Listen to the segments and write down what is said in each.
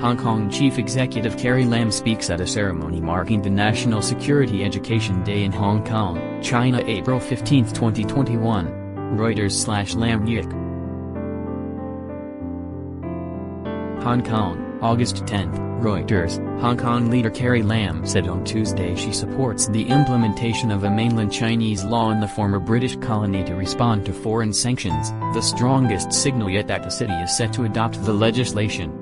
Hong Kong Chief Executive Carrie Lam speaks at a ceremony marking the National Security Education Day in Hong Kong, China, April 15, 2021. Reuters/Lam Yik. Hong Kong, August 10. Reuters. Hong Kong leader Carrie Lam said on Tuesday she supports the implementation of a mainland Chinese law in the former British colony to respond to foreign sanctions, the strongest signal yet that the city is set to adopt the legislation.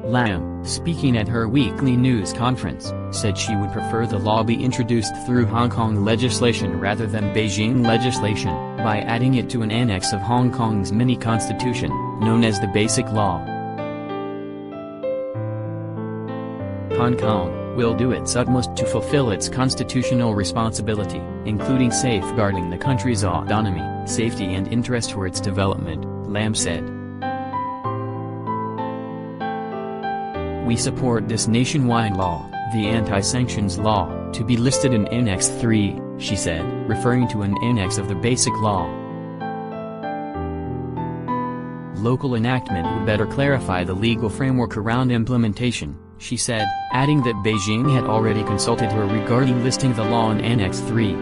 Lam, speaking at her weekly news conference, said she would prefer the law be introduced through Hong Kong legislation rather than Beijing legislation, by adding it to an annex of Hong Kong's mini-constitution, known as the Basic Law. Hong Kong will do its utmost to fulfill its constitutional responsibility, including safeguarding the country's autonomy, safety and interest for its development, Lam said. We support this nationwide law, the anti-sanctions law, to be listed in Annex 3, she said, referring to an annex of the Basic Law. Local enactment would better clarify the legal framework around implementation, she said, adding that Beijing had already consulted her regarding listing the law in Annex 3.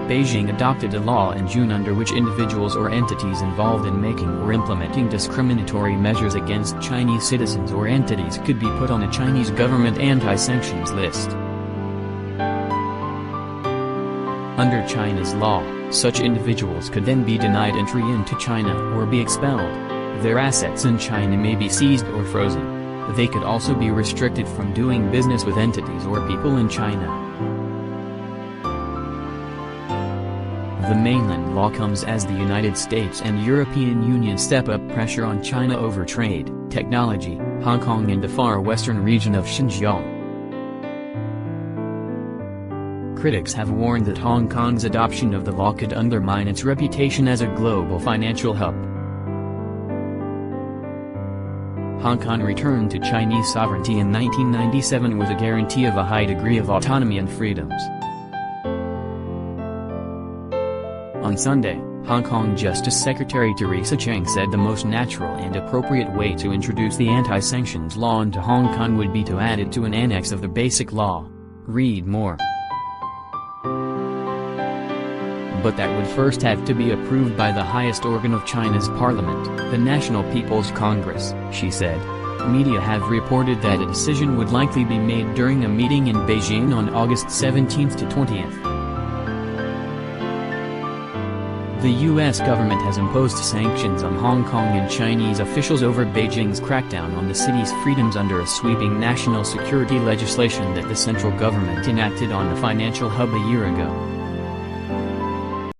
Beijing adopted a law in June under which individuals or entities involved in making or implementing discriminatory measures against Chinese citizens or entities could be put on a Chinese government anti-sanctions list. Under China's law, such individuals could then be denied entry into China or be expelled. Their assets in China may be seized or frozen. They could also be restricted from doing business with entities or people in China. The mainland law comes as the United States and European Union step up pressure on China over trade, technology, Hong Kong and the far western region of Xinjiang. Critics have warned that Hong Kong's adoption of the law could undermine its reputation as a global financial hub. Hong Kong returned to Chinese sovereignty in 1997 with a guarantee of a high degree of autonomy and freedoms. On Sunday, Hong Kong Justice Secretary Teresa Cheng said the most natural and appropriate way to introduce the anti-sanctions law into Hong Kong would be to add it to an annex of the Basic Law. Read more. But that would first have to be approved by the highest organ of China's parliament, the National People's Congress, she said. Media have reported that a decision would likely be made during a meeting in Beijing on August 17 to 20th. The U.S. government has imposed sanctions on Hong Kong and Chinese officials over Beijing's crackdown on the city's freedoms under a sweeping national security legislation that the central government enacted on the financial hub a year ago.